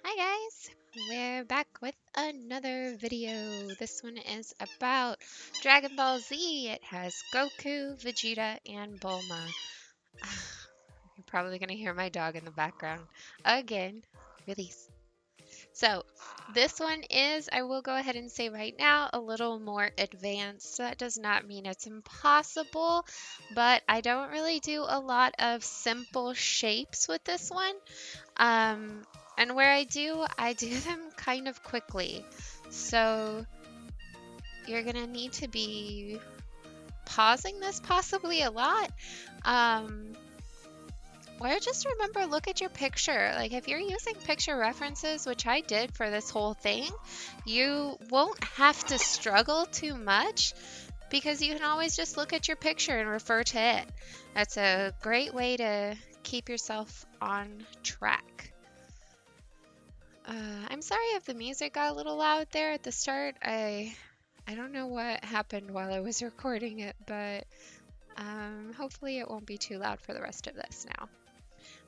Hi guys, we're back with another video. This one is about Dragon Ball Z. It has Goku, Vegeta, and Bulma. You're probably gonna hear my dog in the background again. Release. So, this one is, I will go ahead and say right now, a little more advanced. That does not mean it's impossible, but I don't really do a lot of simple shapes with this one. Um, and where I do them kind of quickly. So you're gonna need to be pausing this possibly a lot. Um, or just remember, look at your picture. Like if you're using picture references, which I did for this whole thing, you won't have to struggle too much because you can always just look at your picture and refer to it. That's a great way to keep yourself on track. I'm sorry if the music got a little loud there at the start. I don't know what happened while I was recording it, but hopefully it won't be too loud for the rest of this now.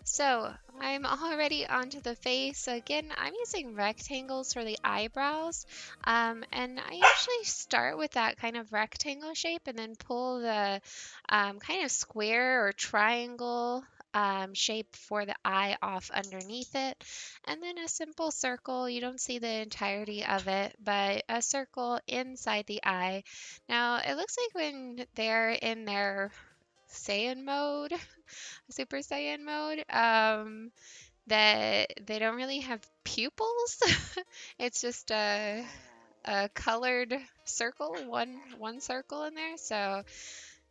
So I'm already onto the face. Again, I'm using rectangles for the eyebrows. And I usually start with that kind of rectangle shape and then pull the kind of square or triangle shape for the eye off underneath it. And then a simple circle. You don't see the entirety of it, but a circle inside the eye. Now, it looks like when they're in their Saiyan mode, Super Saiyan mode, that they don't really have pupils. It's just a colored circle, one circle in there. So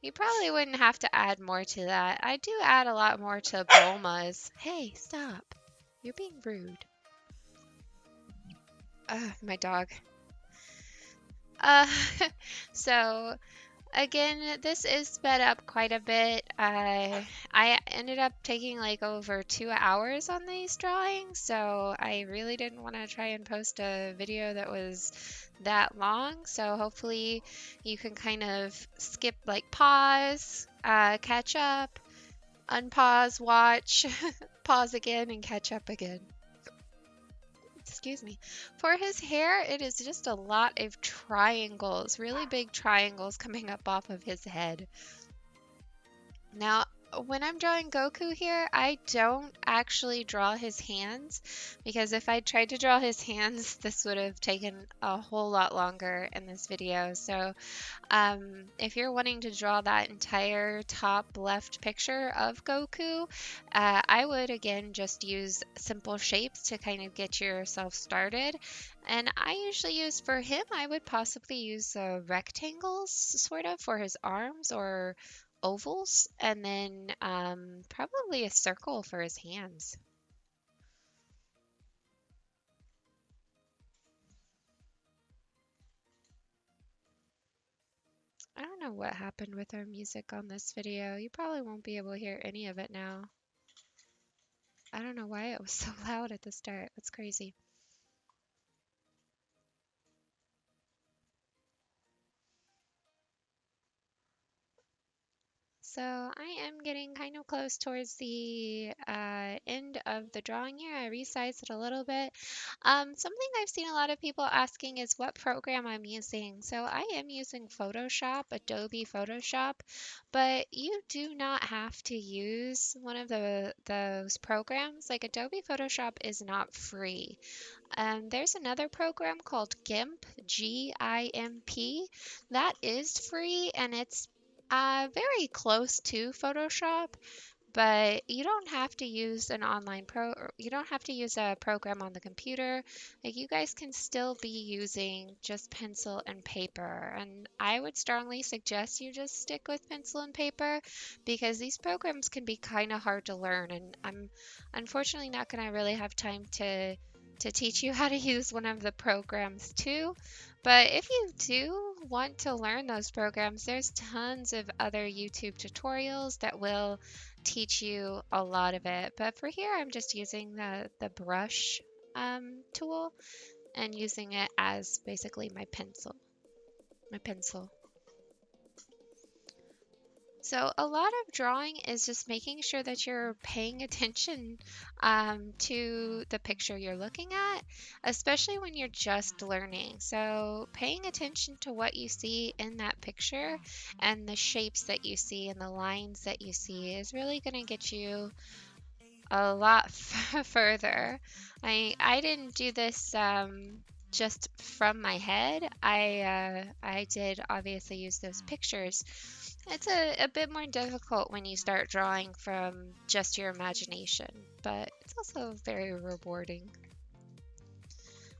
you probably wouldn't have to add more to that. I do add a lot more to Bulma's. Hey, stop. You're being rude. My dog. Uh, so again, this is sped up quite a bit. I ended up taking like over 2 hours on these drawings, so I really didn't want to try and post a video that was that long. So hopefully you can kind of skip, like pause, catch up, unpause, watch, pause again, and catch up again. Excuse me. For his hair, it is just a lot of triangles, really big triangles coming up off of his head. Now, when I'm drawing Goku here, I don't actually draw his hands because if I tried to draw his hands, this would have taken a whole lot longer in this video. So if you're wanting to draw that entire top left picture of Goku, I would again just use simple shapes to kind of get yourself started. And I usually use for him, I would possibly use rectangles sort of for his arms or ovals, and then probably a circle for his hands. I don't know what happened with our music on this video. You probably won't be able to hear any of it now. I don't know why it was so loud at the start. That's crazy. So I am getting kind of close towards the end of the drawing here. I resized it a little bit. Something I've seen a lot of people asking is what program I'm using. So I am using Photoshop, Adobe Photoshop, but you do not have to use one of those programs. Like Adobe Photoshop is not free. There's another program called GIMP, GIMP, that is free and it's very close to Photoshop, but you don't have to use an online you don't have to use a program on the computer. Like you guys can still be using just pencil and paper. And I would strongly suggest you just stick with pencil and paper because these programs can be kind of hard to learn. And I'm unfortunately not going to really have time to teach you how to use one of the programs too. But if you do want to learn those programs, there's tons of other YouTube tutorials that will teach you a lot of it. But for here, I'm just using the brush tool and using it as basically my pencil. So a lot of drawing is just making sure that you're paying attention to the picture you're looking at, especially when you're just learning. So paying attention to what you see in that picture and the shapes that you see and the lines that you see is really going to get you a lot further. I didn't do this just from my head. I did obviously use those pictures. It's a bit more difficult when you start drawing from just your imagination, but it's also very rewarding.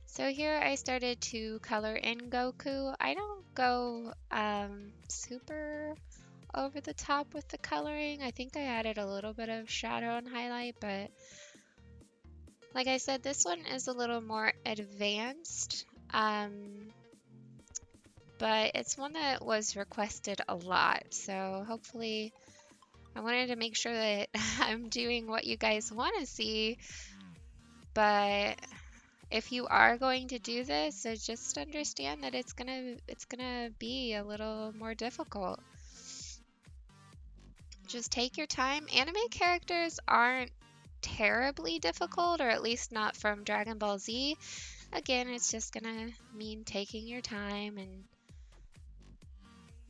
So here I started to color in Goku. I don't go super over the top with the coloring. I think I added a little bit of shadow and highlight, but like I said, this one is a little more advanced, but it's one that was requested a lot. So hopefully I wanted to make sure that I'm doing what you guys want to see, but if you are going to do this, so just understand that it's gonna be a little more difficult. Just take your time. Anime characters aren't terribly difficult, or at least not from Dragon Ball Z. Again, it's just gonna mean taking your time and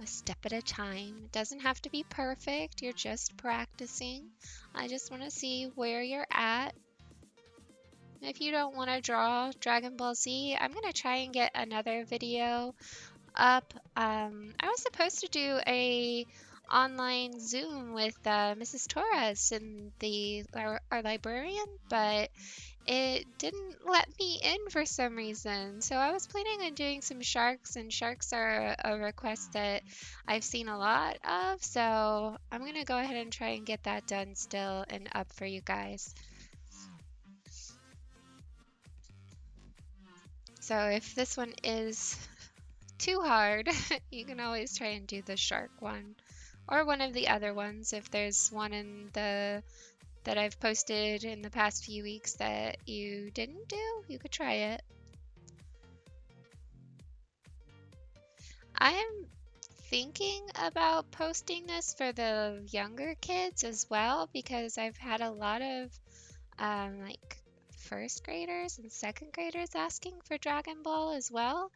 a step at a time. It doesn't have to be perfect, you're just practicing. I just want to see where you're at. If you don't want to draw Dragon Ball Z, I'm going to try and get another video up. I was supposed to do a online Zoom with Mrs. Torres and our librarian, but it didn't let me in for some reason. So I was planning on doing some sharks, and sharks are a request that I've seen a lot of. So I'm going to go ahead and try and get that done still and up for you guys. So if this one is too hard, you can always try and do the shark one or one of the other ones. If there's one in the that I've posted in the past few weeks that you didn't do, you could try it. I am thinking about posting this for the younger kids as well, because I've had a lot of like first graders and second graders asking for Dragon Ball as well.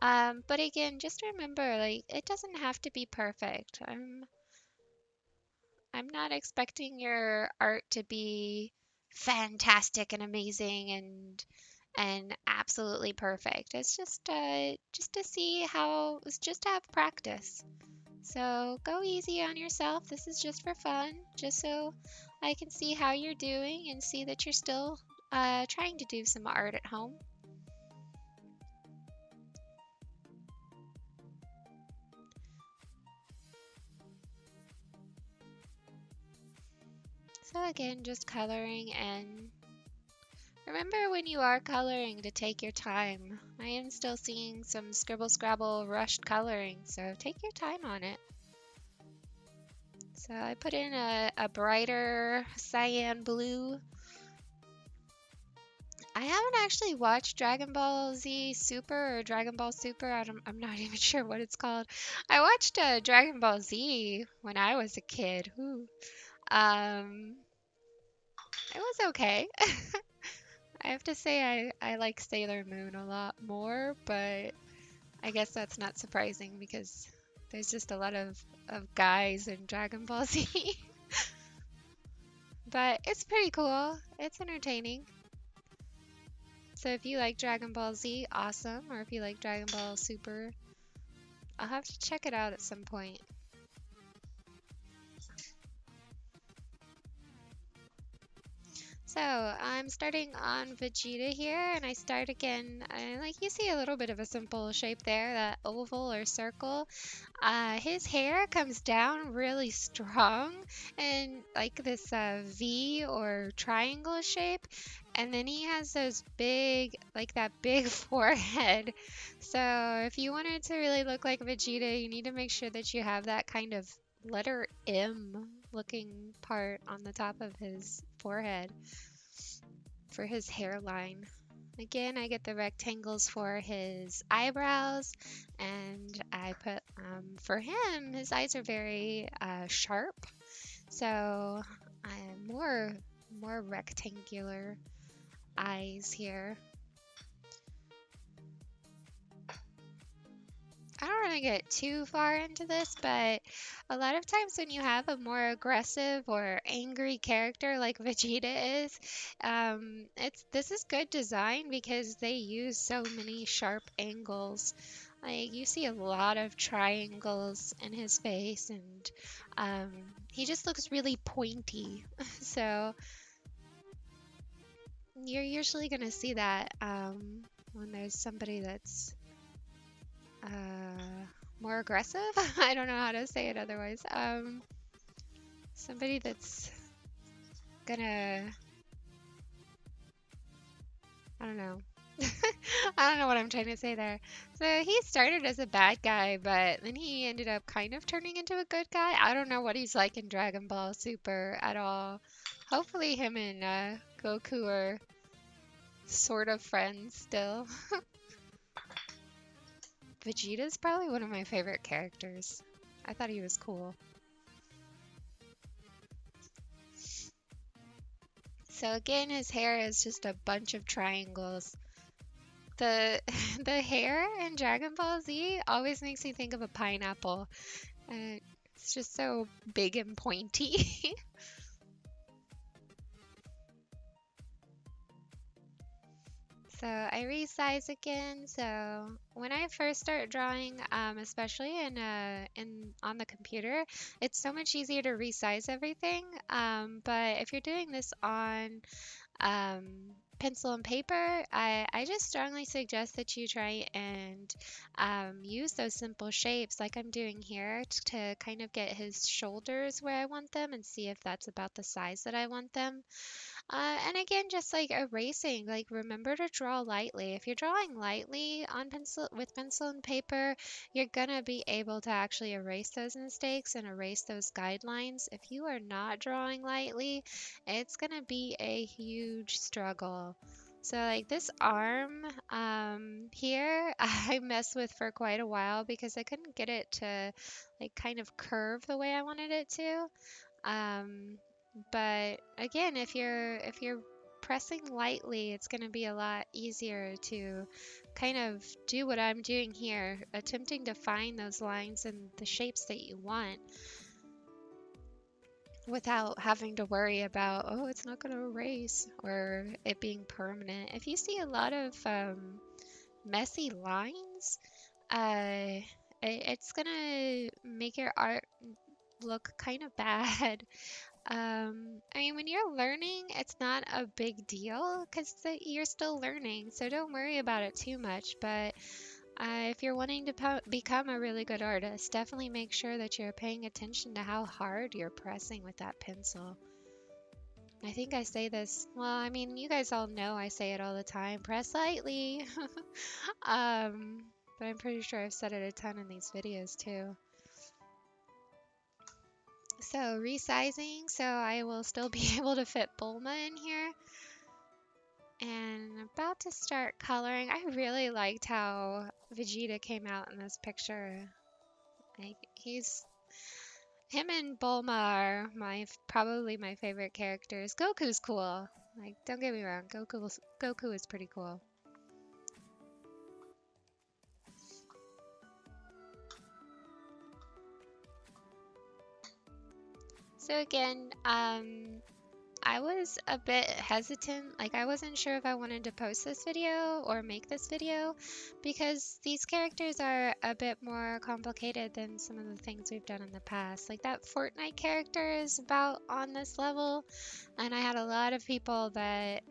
But again, just remember, like, it doesn't have to be perfect. I'm not expecting your art to be fantastic and amazing and absolutely perfect. It's just to see how, it's just to have practice. So go easy on yourself. This is just for fun, just so I can see how you're doing and see that you're still trying to do some art at home. So again, just coloring, and remember when you are coloring to take your time. I am still seeing some scribble scrabble rushed coloring, so take your time on it. So I put in a brighter cyan blue. I haven't actually watched Dragon Ball Z Super or Dragon Ball Super. I'm not even sure what it's called. I watched Dragon Ball Z when I was a kid. Ooh. It was okay. I have to say I like Sailor Moon a lot more, but I guess that's not surprising because there's just a lot of guys in Dragon Ball Z. But it's pretty cool. It's entertaining. So if you like Dragon Ball Z, awesome. Or if you like Dragon Ball Super, I'll have to check it out at some point. So I'm starting on Vegeta here, and I start again, like you see a little bit of a simple shape there, that oval or circle. His hair comes down really strong and like this V or triangle shape, and then he has those big, like that big forehead. So if you wanted to really look like Vegeta, you need to make sure that you have that kind of letter M looking part on the top of his forehead for his hairline. Again, I get the rectangles for his eyebrows, and I put, for him, his eyes are very sharp. So more rectangular eyes here. I don't want to get too far into this, but a lot of times when you have a more aggressive or angry character like Vegeta is, this is good design because they use so many sharp angles. Like you see a lot of triangles in his face, and he just looks really pointy. So you're usually gonna see that when there's somebody that's more aggressive. I don't know how to say it otherwise. Somebody that's gonna, I don't know. I don't know what I'm trying to say there. So he started as a bad guy, but then he ended up kind of turning into a good guy. I don't know what he's like in Dragon Ball Super at all. Hopefully him and Goku are sort of friends still. Vegeta's probably one of my favorite characters. I thought he was cool. So again, his hair is just a bunch of triangles. The the hair in Dragon Ball Z always makes me think of a pineapple. It's just so big and pointy. So I resize again. So when I first start drawing, especially in on the computer, it's so much easier to resize everything. But if you're doing this on um, pencil and paper, I just strongly suggest that you try and use those simple shapes like I'm doing here to kind of get his shoulders where I want them and see if that's about the size that I want them. And again, just like erasing, like remember to draw lightly. If you're drawing lightly on pencil with pencil and paper, you're gonna be able to actually erase those mistakes and erase those guidelines. If you are not drawing lightly, it's gonna be a huge struggle. So like this arm here, I messed with for quite a while because I couldn't get it to like kind of curve the way I wanted it to. Um, but again, if you're pressing lightly, it's going to be a lot easier to kind of do what I'm doing here, attempting to find those lines and the shapes that you want without having to worry about, oh, it's not going to erase or it being permanent. If you see a lot of messy lines, it's going to make your art look kind of bad. I mean, when you're learning, it's not a big deal because you're still learning, so don't worry about it too much. But if you're wanting to become a really good artist, definitely make sure that you're paying attention to how hard you're pressing with that pencil. I think I say this, well, I mean, you guys all know I say it all the time, press lightly. But I'm pretty sure I've said it a ton in these videos too. So resizing, so I will still be able to fit Bulma in here. And about to start coloring. I really liked how Vegeta came out in this picture. Like him and Bulma are probably my favorite characters. Goku's cool. Like don't get me wrong, Goku is pretty cool. So again, I was a bit hesitant, like I wasn't sure if I wanted to post this video or make this video because these characters are a bit more complicated than some of the things we've done in the past. Like that Fortnite character is about on this level, and I had a lot of people that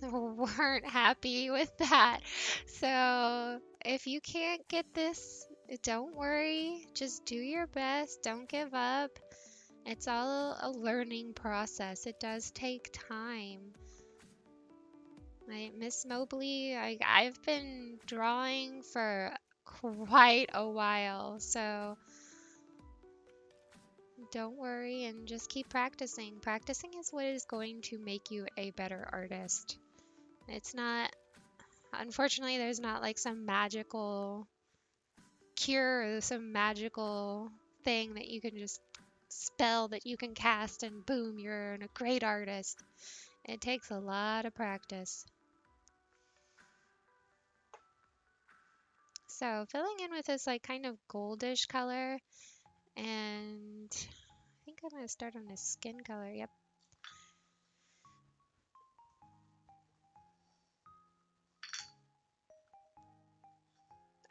weren't happy with that. So if you can't get this, don't worry, just do your best, don't give up. It's all a learning process. It does take time. Miss Mobley, I've been drawing for quite a while, so don't worry and just keep practicing. Practicing is what is going to make you a better artist. It's not, unfortunately, there's not like some magical cure or some magical thing that you can just spell that you can cast and boom, you're a great artist. It takes a lot of practice. So filling in with this like kind of goldish color, and I think I'm gonna start on his skin color. Yep.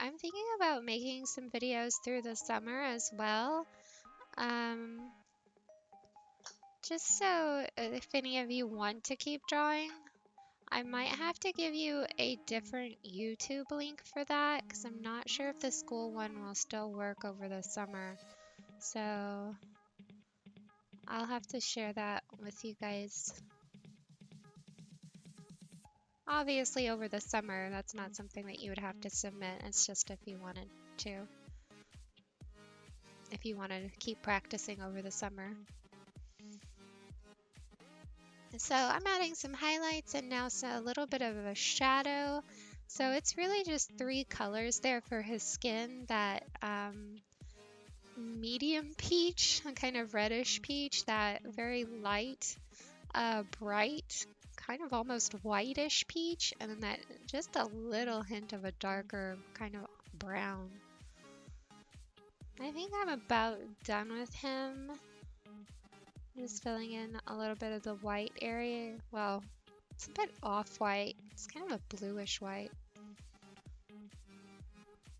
I'm thinking about making some videos through the summer as well. Um, just so if any of you want to keep drawing, I might have to give you a different YouTube link for that because I'm not sure if the school one will still work over the summer. So I'll have to share that with you guys. Obviously over the summer, that's not something that you would have to submit. It's just if you wanted to. If you wanted to keep practicing over the summer. So I'm adding some highlights and now a little bit of a shadow. So it's really just 3 colors there for his skin. That medium peach, a kind of reddish peach, that very light, bright, kind of almost whitish peach, and then that just a little hint of a darker kind of brown. I think I'm about done with him. Just filling in a little bit of the white area. Well, it's a bit off-white. It's kind of a bluish white.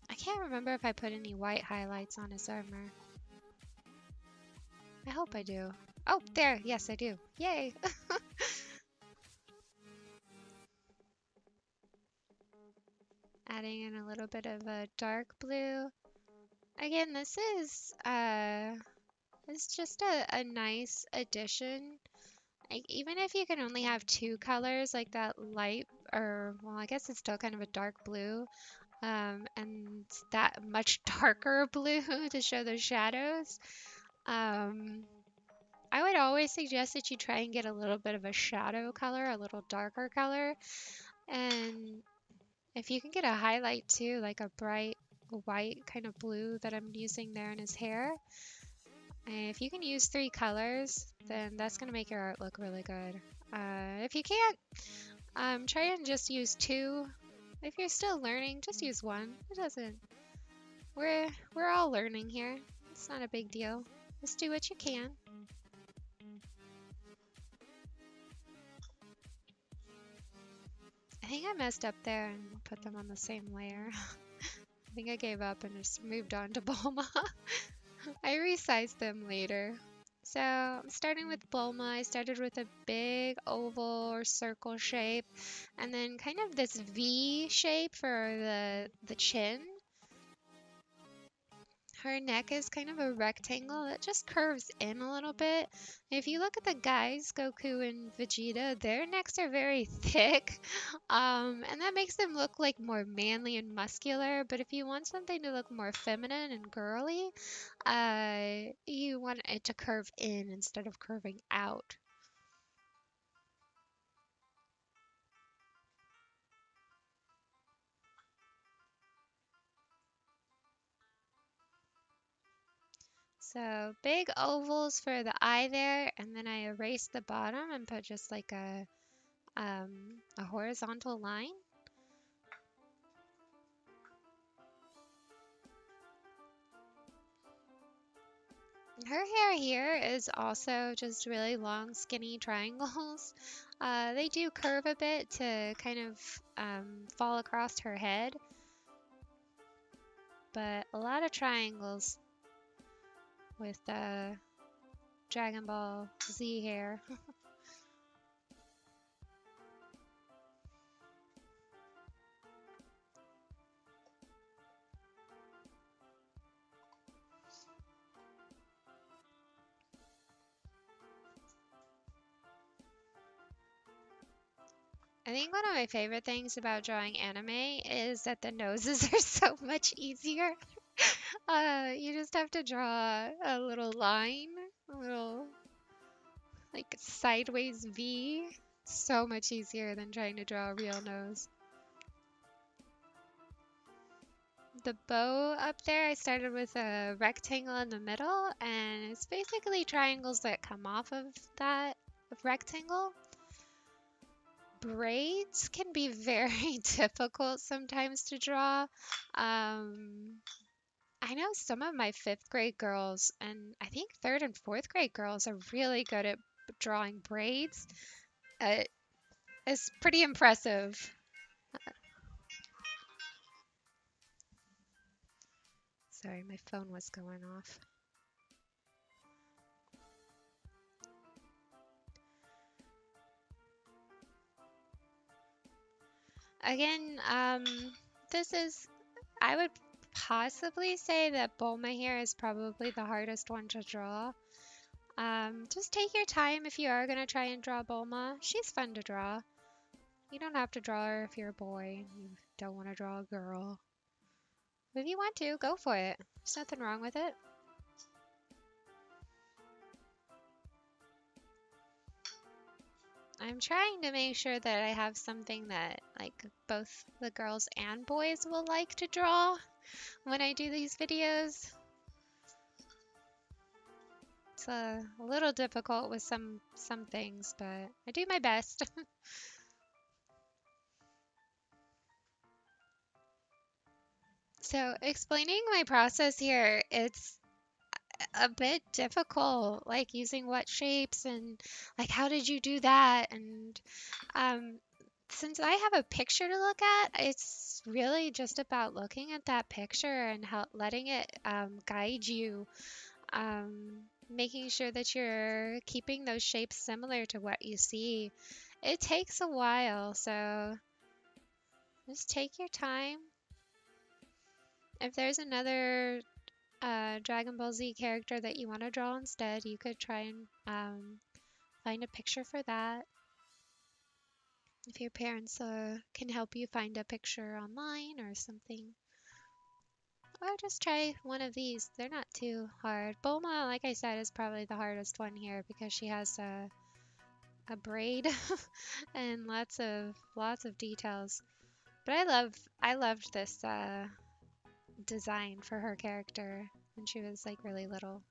I can't remember if I put any white highlights on his armor. I hope I do. Oh, there. Yes, I do. Yay! Adding in a little bit of a dark blue. Again, this is it's just a nice addition. Like, even if you can only have 2 colors, like that light, or well, I guess it's still kind of a dark blue, and that much darker blue to show the shadows. I would always suggest that you try and get a little bit of a shadow color, a little darker color, and if you can get a highlight too, like a bright white kind of blue that I'm using there in his hair. And if you can use 3 colors, then that's going to make your art look really good. If you can't, try and just use 2. If you're still learning, just use 1. It doesn't. We're all learning here. It's not a big deal. Just do what you can. I think I messed up there and put them on the same layer. I think I gave up and just moved on to Bulma. I resized them later. So I'm starting with Bulma. I started with a big oval or circle shape, and then kind of this V shape for the chin. Her neck is kind of a rectangle that just curves in a little bit. If you look at the guys, Goku and Vegeta, their necks are very thick, and that makes them look like more manly and muscular. But if you want something to look more feminine and girly, you want it to curve in instead of curving out. So big ovals for the eye there, and then I erased the bottom and put just like a horizontal line. Her hair here is also just really long, skinny triangles. They do curve a bit to kind of fall across her head, but a lot of triangles with the Dragon Ball Z hair. I think one of my favorite things about drawing anime is that the noses are so much easier. You just have to draw a little line, a little like sideways V. So much easier than trying to draw a real nose. the bow up there, I started with a rectangle in the middle, and it's basically triangles that come off of that rectangle. Braids can be very difficult sometimes to draw. I know some of my fifth grade girls, and I think third and fourth grade girls are really good at drawing braids. Uh, it's pretty impressive. Sorry, my phone was going off. Again, this is, I would possibly say that Bulma here is probably the hardest one to draw. Just take your time if you are going to try and draw Bulma. She's fun to draw. You don't have to draw her if you're a boy and you don't want to draw a girl. But if you want to, go for it. There's nothing wrong with it. I'm trying to make sure that I have something that like both the girls and boys will like to draw when I do these videos. It's a little difficult with some things, but I do my best. So explaining my process here, it's a bit difficult, like using what shapes and like how did you do that? And um, since I have a picture to look at, it's really just about looking at that picture and how letting it guide you, making sure that you're keeping those shapes similar to what you see. It takes a while, so just take your time. If there's another Dragon Ball Z character that you want to draw instead, you could try and find a picture for that. If your parents can help you find a picture online or something. Or just try one of these. They're not too hard. Bulma, like I said, is probably the hardest one here because she has a braid and lots of details. But I loved this design for her character when she was like really little.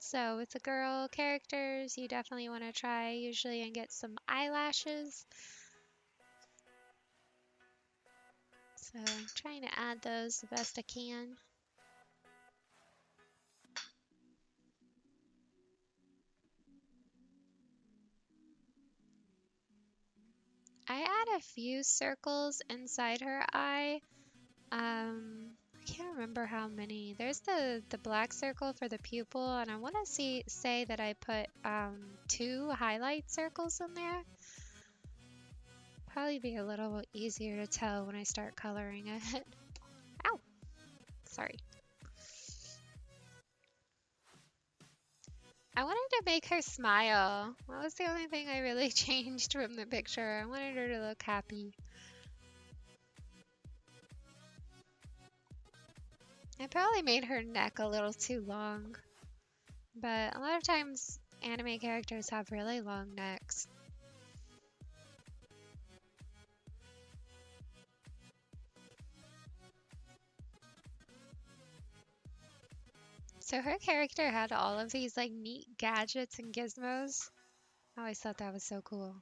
So with the girl characters, you definitely want to try usually and get some eyelashes. So I'm trying to add those the best I can. I add a few circles inside her eye. I can't remember how many. There's the black circle for the pupil, and I want to say that I put 2 highlight circles in there. Probably be a little easier to tell when I start coloring it. Ow! Sorry. I wanted to make her smile. That was the only thing I really changed from the picture. I wanted her to look happy. I probably made her neck a little too long, but a lot of times anime characters have really long necks. So her character had all of these like neat gadgets and gizmos. I always thought that was so cool.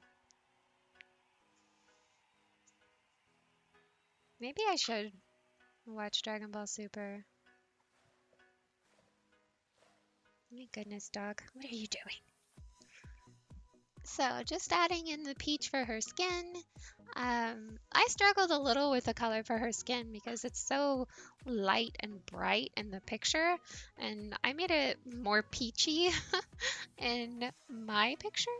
Maybe I should watch Dragon Ball Super. My goodness, dog. What are you doing? So just adding in the peach for her skin. I struggled a little with the color for her skin because it's so light and bright in the picture, and I made it more peachy in my picture.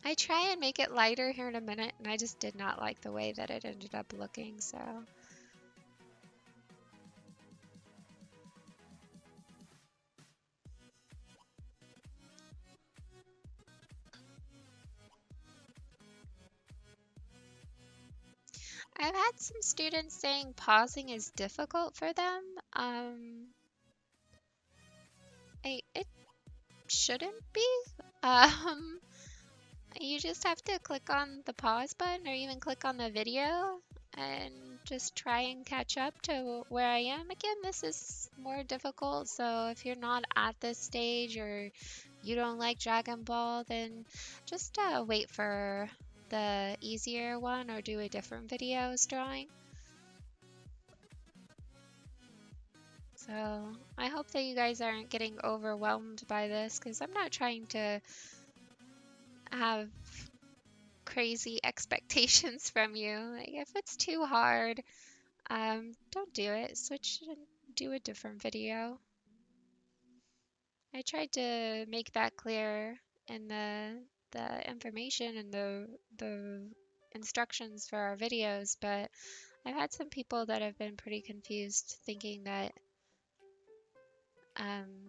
I try and make it lighter here in a minute, and I just did not like the way that it ended up looking, so. I've had some students saying pausing is difficult for them. It shouldn't be. Um, You just have to click on the pause button or even click on the video and just try and catch up to where I am. Again, this is more difficult, so if you're not at this stage or you don't like Dragon Ball, then just wait for the easier one or do a different video's drawing. So I hope that you guys aren't getting overwhelmed by this because I'm not trying to have crazy expectations from you. Like, if it's too hard, don't do it. Switch and do a different video. I tried to make that clear in the information and the instructions for our videos, but I've had some people that have been pretty confused, thinking that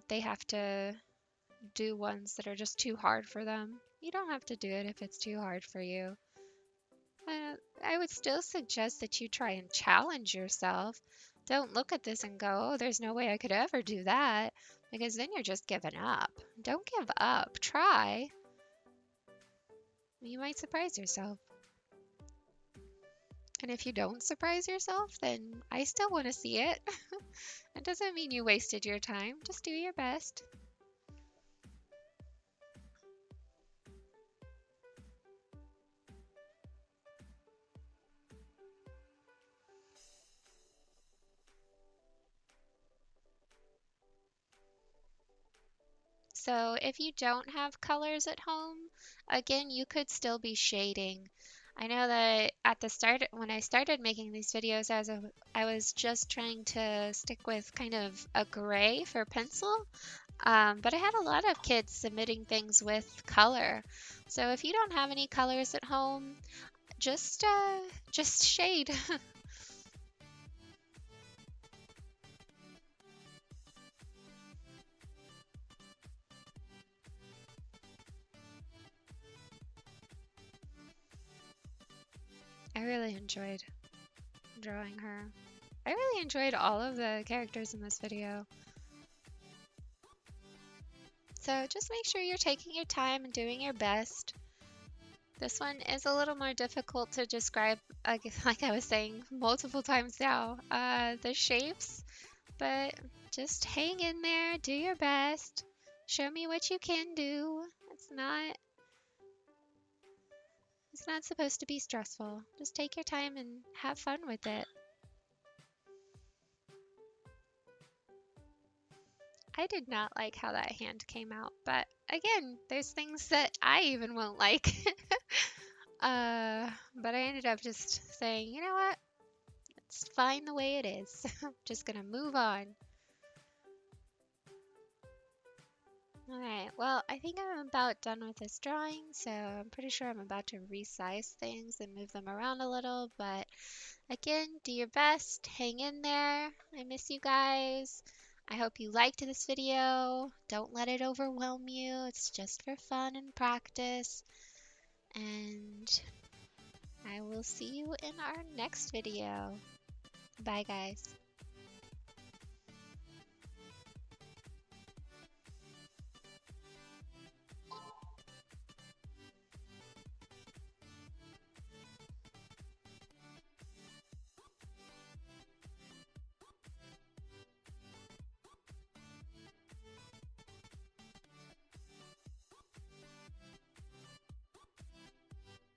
they have to do ones that are just too hard for them. You don't have to do it if it's too hard for you. I would still suggest that you try and challenge yourself. Don't look at this and go, oh, there's no way I could ever do that, because then you're just giving up. Don't give up. Try. You might surprise yourself. And if you don't surprise yourself, then I still want to see it. It doesn't mean you wasted your time. Just do your best. So if you don't have colors at home, again, you could still be shading. I know that at the start, when I started making these videos, I was just trying to stick with kind of a gray for pencil, but I had a lot of kids submitting things with color. So if you don't have any colors at home, just shade. I really enjoyed drawing her. I really enjoyed all of the characters in this video. So just make sure you're taking your time and doing your best. This one is a little more difficult to describe, like I was saying multiple times now, the shapes, but just hang in there, do your best, show me what you can do. It's not supposed to be stressful. Just take your time and have fun with it. I did not like how that hand came out, but again, there's things that I even won't like. But I ended up just saying, you know what? It's fine the way it is. I'm just gonna move on. Alright, well, I think I'm about done with this drawing, so I'm pretty sure I'm about to resize things and move them around a little, but again, do your best, hang in there. I miss you guys. I hope you liked this video. Don't let it overwhelm you. It's just for fun and practice. And I will see you in our next video. Bye, guys.